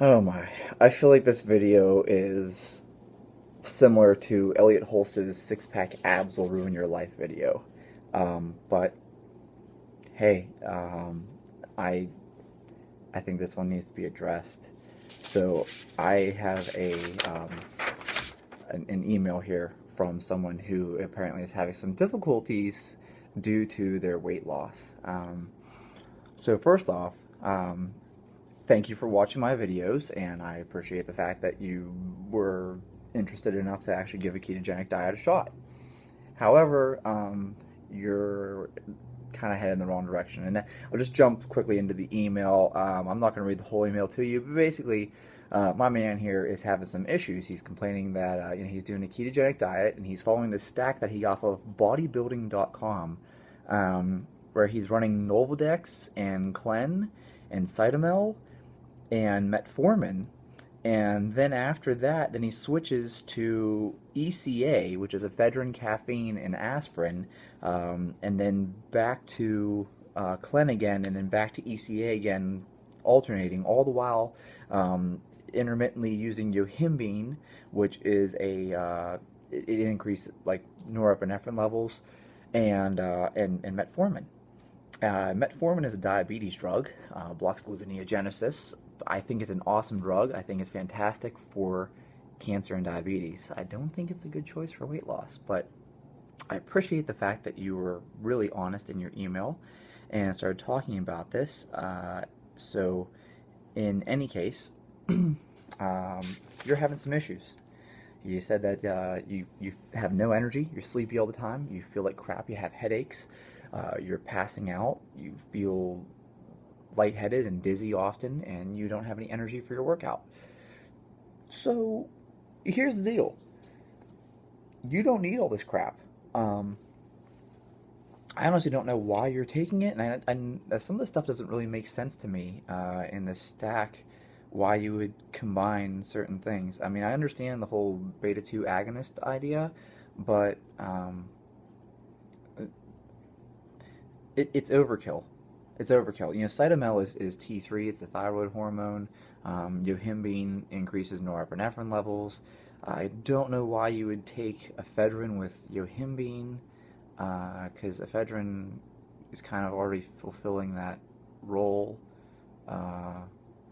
Oh my. I feel like this video is similar to Elliot Hulse's six pack abs will ruin your life video. But hey, I think this one needs to be addressed. So I have an email here from someone who apparently is having some difficulties due to their weight loss. So first off, thank you for watching my videos, and I appreciate the fact that you were interested enough to actually give a ketogenic diet a shot. However, you're kind of headed in the wrong direction. And I'll just jump quickly into the email. I'm not going to read the whole email to you, but basically, my man here is having some issues. He's complaining that he's doing a ketogenic diet and he's following this stack that he got off of bodybuilding.com, where he's running Nolvadex and Clen and Cytomel and metformin, and then after that, then he switches to ECA, which is ephedrine, caffeine, and aspirin, and then back to Clen again, and then back to ECA again, alternating, all the while intermittently using yohimbine, which is it increases like norepinephrine levels, and metformin. Metformin is a diabetes drug, blocks gluconeogenesis. I think it's an awesome drug. I think it's fantastic for cancer and diabetes. I don't think it's a good choice for weight loss, but I appreciate the fact that you were really honest in your email and started talking about this. So, in any case, you're having some issues. You said that you have no energy, you're sleepy all the time, you feel like crap, you have headaches, you're passing out, you feel lightheaded and dizzy often, and you don't have any energy for your workout. So here's the deal: you don't need all this crap. Um, I honestly don't know why you're taking it, and some of the stuff doesn't really make sense to me in this stack. Why you would combine certain things? I mean, I understand the whole beta 2 agonist idea, but it's overkill. It's overkill. Cytomel is T3. It's a thyroid hormone. Yohimbine increases norepinephrine levels. I don't know why you would take ephedrine with yohimbine, because ephedrine is kind of already fulfilling that role. Uh,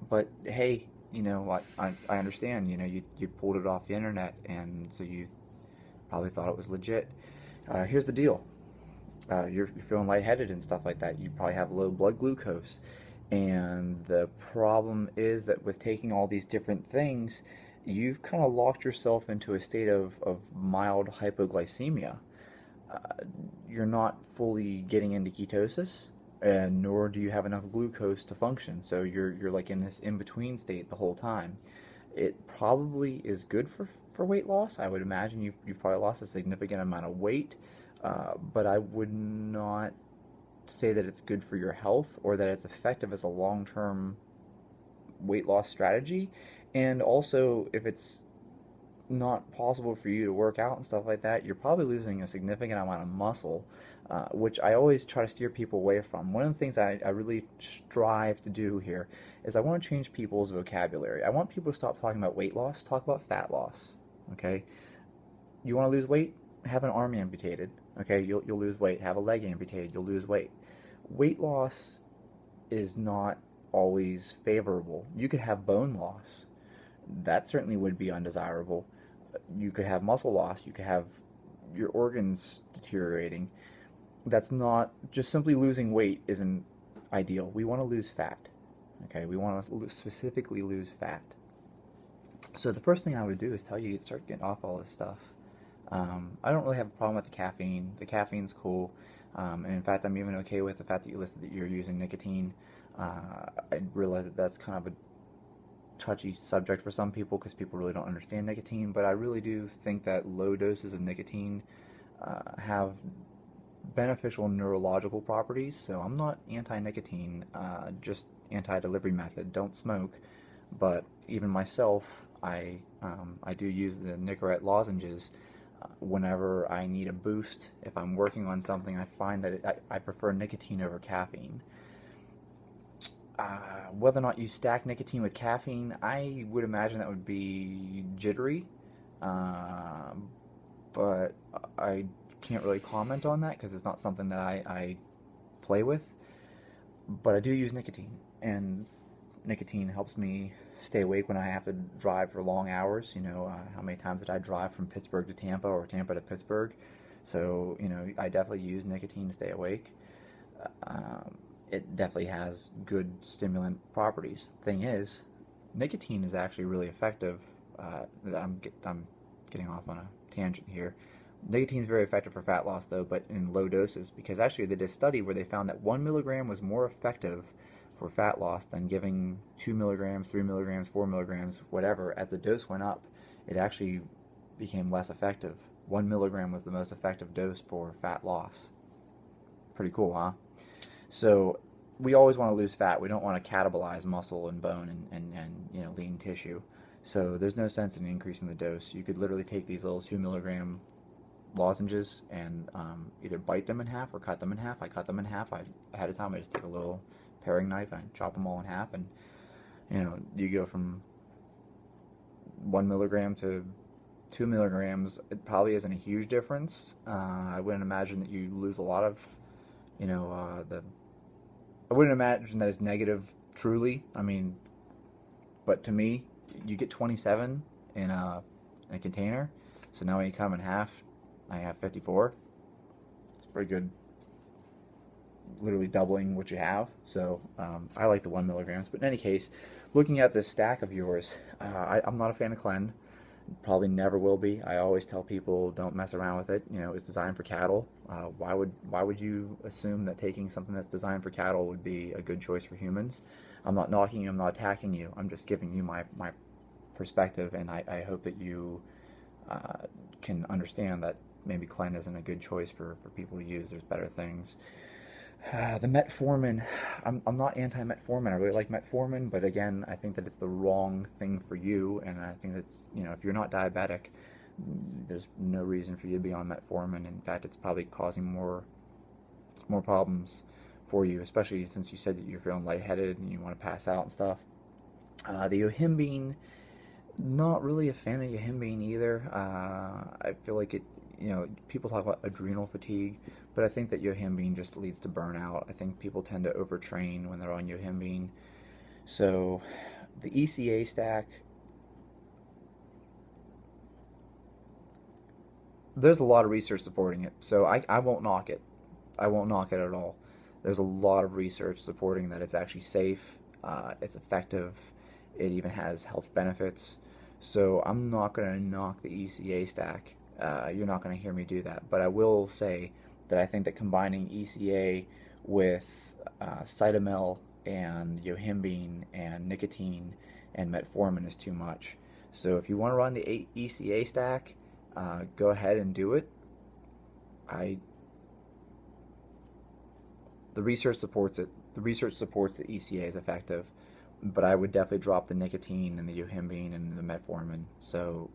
but hey, I understand. You pulled it off the internet, and so you probably thought it was legit. Here's the deal: you're feeling lightheaded and stuff like that. You probably have low blood glucose. And the problem is that with taking all these different things, you've kind of locked yourself into a state of mild hypoglycemia. Uh, you're not fully getting into ketosis, and nor do you have enough glucose to function. So you're like in this in between state the whole time. It probably is good for weight loss. I would imagine you've probably lost a significant amount of weight, but I would not say that it's good for your health or that it's effective as a long term weight loss strategy. And also, if it's not possible for you to work out and stuff like that, you're probably losing a significant amount of muscle, which I always try to steer people away from. One of the things I really strive to do here is I want to change people's vocabulary. I want people to stop talking about weight loss, talk about fat loss. Okay? You want to lose weight? Have an arm amputated. Okay? You'll lose weight. Have a leg amputated. You'll lose weight. Weight loss is not always favorable. You could have bone loss. That certainly would be undesirable. You could have muscle loss. You could have your organs deteriorating. That's not just simply losing weight isn't ideal. We want to lose fat. Okay, we want to specifically lose fat. So the first thing I would do is tell you to start getting off all this stuff. I don't really have a problem with the caffeine. The caffeine's cool. And in fact, I'm even okay with the fact that you listed that you're using nicotine. I realize that that's kind of a touchy subject for some people because people really don't understand nicotine, but I really do think that low doses of nicotine have beneficial neurological properties. So I'm not anti-nicotine, just anti-delivery method. Don't smoke. But even myself, I do use the Nicorette lozenges whenever I need a boost. If I'm working on something, I find that I prefer nicotine over caffeine. Whether or not you stack nicotine with caffeine, I would imagine that would be jittery, uh, but I can't really comment on that because it's not something that I play with. But I do use nicotine, and nicotine helps me stay awake when I have to drive for long hours. How many times did I drive from Pittsburgh to Tampa or Tampa to Pittsburgh? So, I definitely use nicotine to stay awake. Um, it definitely has good stimulant properties. Thing is, nicotine is actually really effective. I'm getting off on a tangent here. Nicotine is very effective for fat loss, though, but in low doses, because actually they did a study where they found that 1 milligram was more effective for fat loss than giving 2 milligrams, 3 milligrams, 4 milligrams, whatever. As the dose went up, it actually became less effective. 1 milligram was the most effective dose for fat loss. Pretty cool, huh? So we always want to lose fat. We don't want to catabolize muscle and bone and lean tissue. So there's no sense in increasing the dose. You could literally take these little 2 milligram lozenges and either bite them in half or cut them in half. I cut them in half. Ahead of time I just take a little paring knife and I chop them all in half, and you go from 1 milligram to 2 milligrams. It probably isn't a huge difference. I wouldn't imagine that you lose a lot of the I wouldn't imagine that it's negative truly. I mean, but to me, you get 27 in a container. So now when you cut them in half, I have 54. It's pretty good, literally doubling what you have. So I like the 1 milligrams. But in any case, looking at this stack of yours, I'm not a fan of Clen. Probably never will be. I always tell people don't mess around with it. It's designed for cattle. Why would you assume that taking something that's designed for cattle would be a good choice for humans? I'm not knocking you. I'm not attacking you. I'm just giving you my perspective, and I hope that you can understand that maybe Clen isn't a good choice for people to use. There's better things. The metformin, I'm not anti-metformin. I really like metformin, but again, I think that it's the wrong thing for you, and I think that's, if you're not diabetic, there's no reason for you to be on metformin. In fact, it's probably causing more problems for you, especially since you said that you're feeling lightheaded and you want to pass out and stuff. The yohimbine, not really a fan of yohimbine either. I feel like people talk about adrenal fatigue, but I think that yohimbine just leads to burnout. I think people tend to overtrain when they're on yohimbine. So the ECA stack, there's a lot of research supporting it, so I won't knock it. I won't knock it at all. There's a lot of research supporting that it's actually safe, it's effective, it even has health benefits. So I'm not going to knock the ECA stack. You're not going to hear me do that. But I will say that I think that combining ECA with cytomel and yohimbine and nicotine and metformin is too much. So if you want to run the ECA stack, go ahead and do it. The research supports it. The research supports that ECA is effective, but I would definitely drop the nicotine and the yohimbine and the metformin. So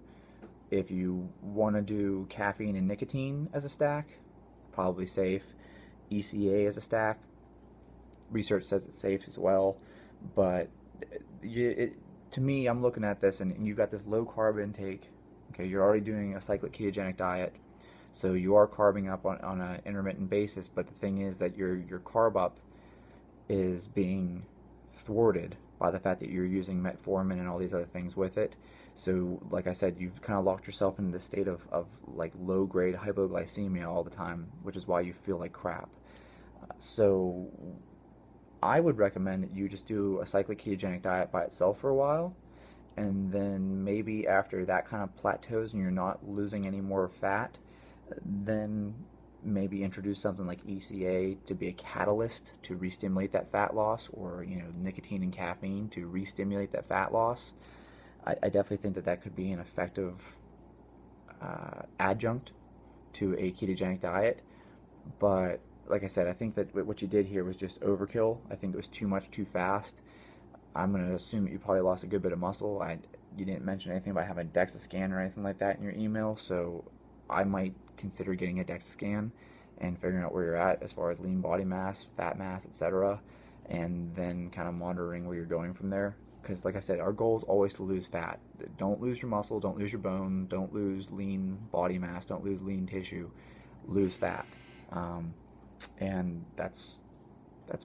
if you want to do caffeine and nicotine as a stack, probably safe. ECA as a stack, research says it's safe as well. But to me, I'm looking at this, and you've got this low carb intake. Okay, you're already doing a cyclic ketogenic diet, so you are carbing up on an intermittent basis. But the thing is that your carb up is being thwarted by the fact that you're using metformin and all these other things with it. So like I said, you've kind of locked yourself into the state of like low grade hypoglycemia all the time, which is why you feel like crap. So I would recommend that you just do a cyclic ketogenic diet by itself for a while, and then maybe after that kind of plateaus and you're not losing any more fat, then maybe introduce something like ECA to be a catalyst to re-stimulate that fat loss, or nicotine and caffeine to re-stimulate that fat loss. I definitely think that that could be an effective adjunct to a ketogenic diet. But like I said, I think that what you did here was just overkill. I think it was too much too fast. I'm going to assume that you probably lost a good bit of muscle. You didn't mention anything about having a DEXA scan or anything like that in your email, so I might consider getting a DEXA scan and figuring out where you're at as far as lean body mass, fat mass, etc. and then kind of monitoring where you're going from there. Because, like I said, our goal is always to lose fat. Don't lose your muscle, don't lose your bone, don't lose lean body mass, don't lose lean tissue, lose fat. Um, and that's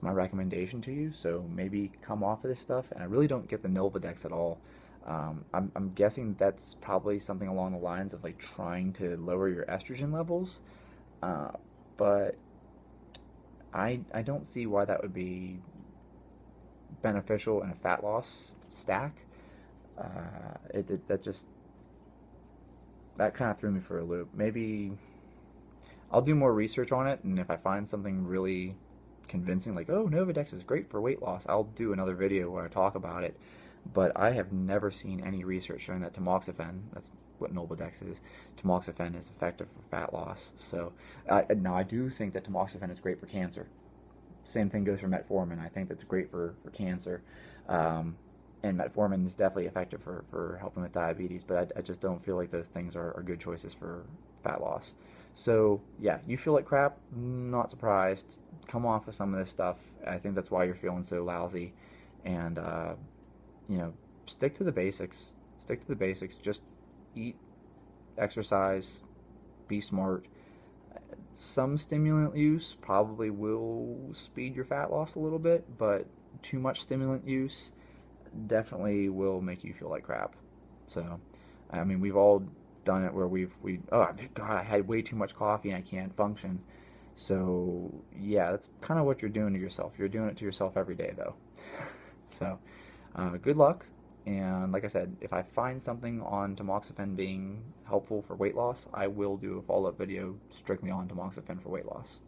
my recommendation to you. So maybe come off of this stuff. And I really don't get the Nolvadex at all. I'm guessing that's probably something along the lines of like trying to lower your estrogen levels. But I don't see why that would be beneficial in a fat loss stack. That just that kind of threw me for a loop. Maybe I'll do more research on it, and if I find something really convincing, like, oh, Novadex is great for weight loss, I'll do another video where I talk about it. But I have never seen any research showing that tamoxifen, that's what Nolvadex is, tamoxifen is effective for fat loss. So now I do think that tamoxifen is great for cancer. Same thing goes for metformin. I think that's great for cancer. And metformin is definitely effective for helping with diabetes, but I just don't feel like those things are good choices for fat loss. So yeah, you feel like crap, not surprised. Come off of some of this stuff. I think that's why you're feeling so lousy. And you know, stick to the basics. Stick to the basics. Just eat, exercise, be smart. Some stimulant use probably will speed your fat loss a little bit, but too much stimulant use definitely will make you feel like crap. So, I mean, we've all done it where oh God, I had way too much coffee and I can't function. So, yeah, that's kind of what you're doing to yourself. You're doing it to yourself every day, though. So, good luck. And like I said, if I find something on tamoxifen being helpful for weight loss, I will do a follow-up video strictly on tamoxifen for weight loss.